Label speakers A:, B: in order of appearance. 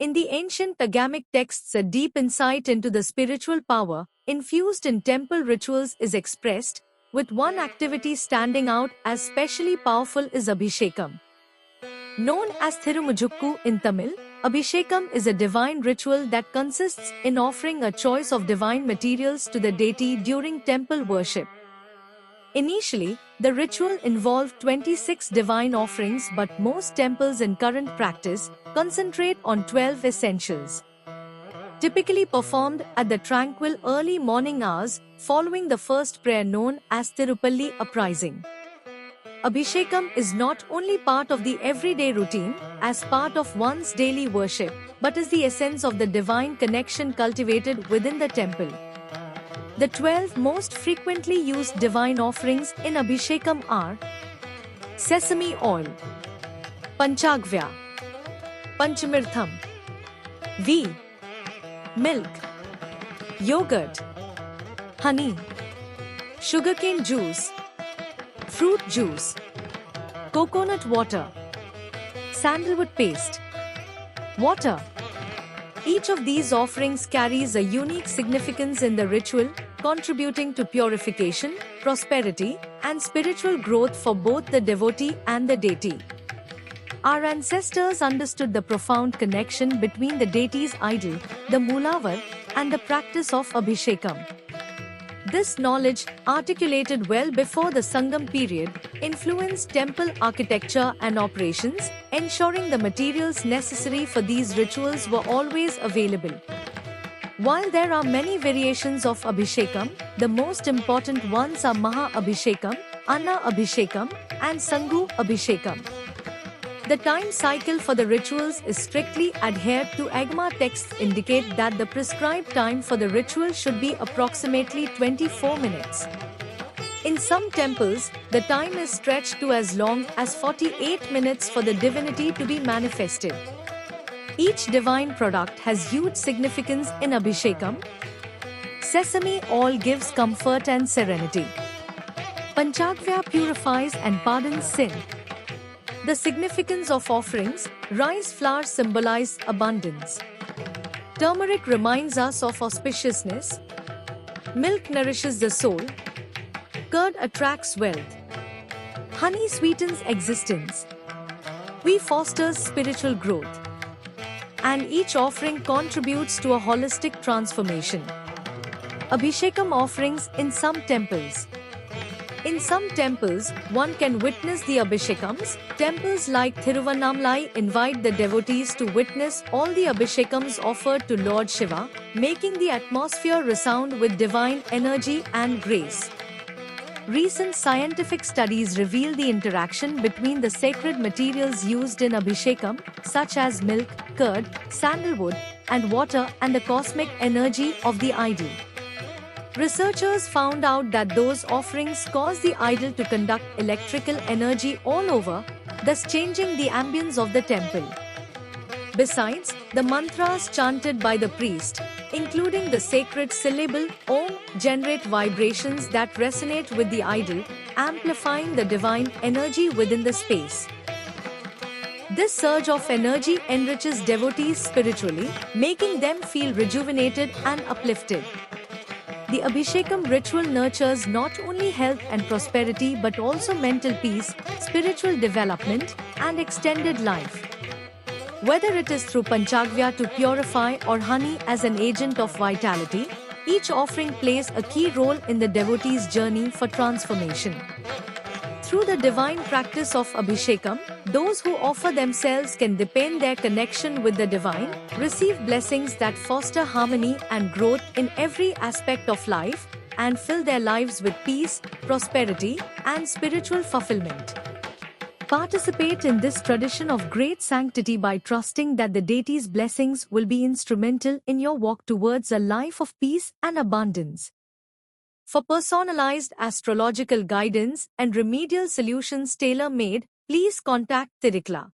A: In the ancient Agamic texts, a deep insight into the spiritual power infused in temple rituals is expressed, with one activity standing out as specially powerful is Abhishekam. Known as Thirumujukku in Tamil, Abhishekam is a divine ritual that consists in offering a choice of divine materials to the deity during temple worship. Initially, the ritual involved 26 divine offerings, but most temples in current practice concentrate on 12 essentials. Typically performed at the tranquil early morning hours following the first prayer known as Tirupalli uprising. Abhishekam is not only part of the everyday routine, as part of one's daily worship, but is the essence of the divine connection cultivated within the temple. The 12 most frequently used divine offerings in Abhishekam are sesame oil, Panchagvya, Panchamirtham, ghee, milk, yogurt, honey, sugarcane juice, fruit juice, coconut water, sandalwood paste, water. Each of these offerings carries a unique significance in the ritual, contributing to purification, prosperity, and spiritual growth for both the devotee and the deity. Our ancestors understood the profound connection between the deity's idol, the Moolavar, and the practice of Abhishekam. This knowledge, articulated well before the Sangam period, influenced temple architecture and operations, ensuring the materials necessary for these rituals were always available. While there are many variations of Abhishekam, the most important ones are Maha Abhishekam, Anna Abhishekam, and Sanghu Abhishekam. The time cycle for the rituals is strictly adhered to. Agama texts indicate that the prescribed time for the ritual should be approximately 24 minutes. In some temples, the time is stretched to as long as 48 minutes for the divinity to be manifested. Each divine product has huge significance in Abhishekam. Sesame oil gives comfort and serenity. Panchagvya purifies and pardons sin. The significance of offerings: rice flour symbolizes abundance. Turmeric reminds us of auspiciousness. Milk nourishes the soul. Curd attracts wealth. Honey sweetens existence. We fosters spiritual growth. And each offering contributes to a holistic transformation. Abhishekam offerings in some temples. In some temples, one can witness the Abhishekams. Temples like Thiruvannamalai invite the devotees to witness all the Abhishekams offered to Lord Shiva, making the atmosphere resound with divine energy and grace. Recent scientific studies reveal the interaction between the sacred materials used in Abhishekam, such as milk, curd, sandalwood, and water, and the cosmic energy of the idol. Researchers found out that those offerings cause the idol to conduct electrical energy all over, thus changing the ambience of the temple. Besides, the mantras chanted by the priest, including the sacred syllable Om, generate vibrations that resonate with the idol, amplifying the divine energy within the space. This surge of energy enriches devotees spiritually, making them feel rejuvenated and uplifted. The Abhishekam ritual nurtures not only health and prosperity but also mental peace, spiritual development, and extended life. Whether it is through Panchagvya to purify or honey as an agent of vitality, each offering plays a key role in the devotee's journey for transformation. Through the divine practice of Abhishekam, those who offer themselves can deepen their connection with the divine, receive blessings that foster harmony and growth in every aspect of life, and fill their lives with peace, prosperity, and spiritual fulfillment. Participate in this tradition of great sanctity by trusting that the deity's blessings will be instrumental in your walk towards a life of peace and abundance. For personalized astrological guidance and remedial solutions tailor-made, please contact Tirikla.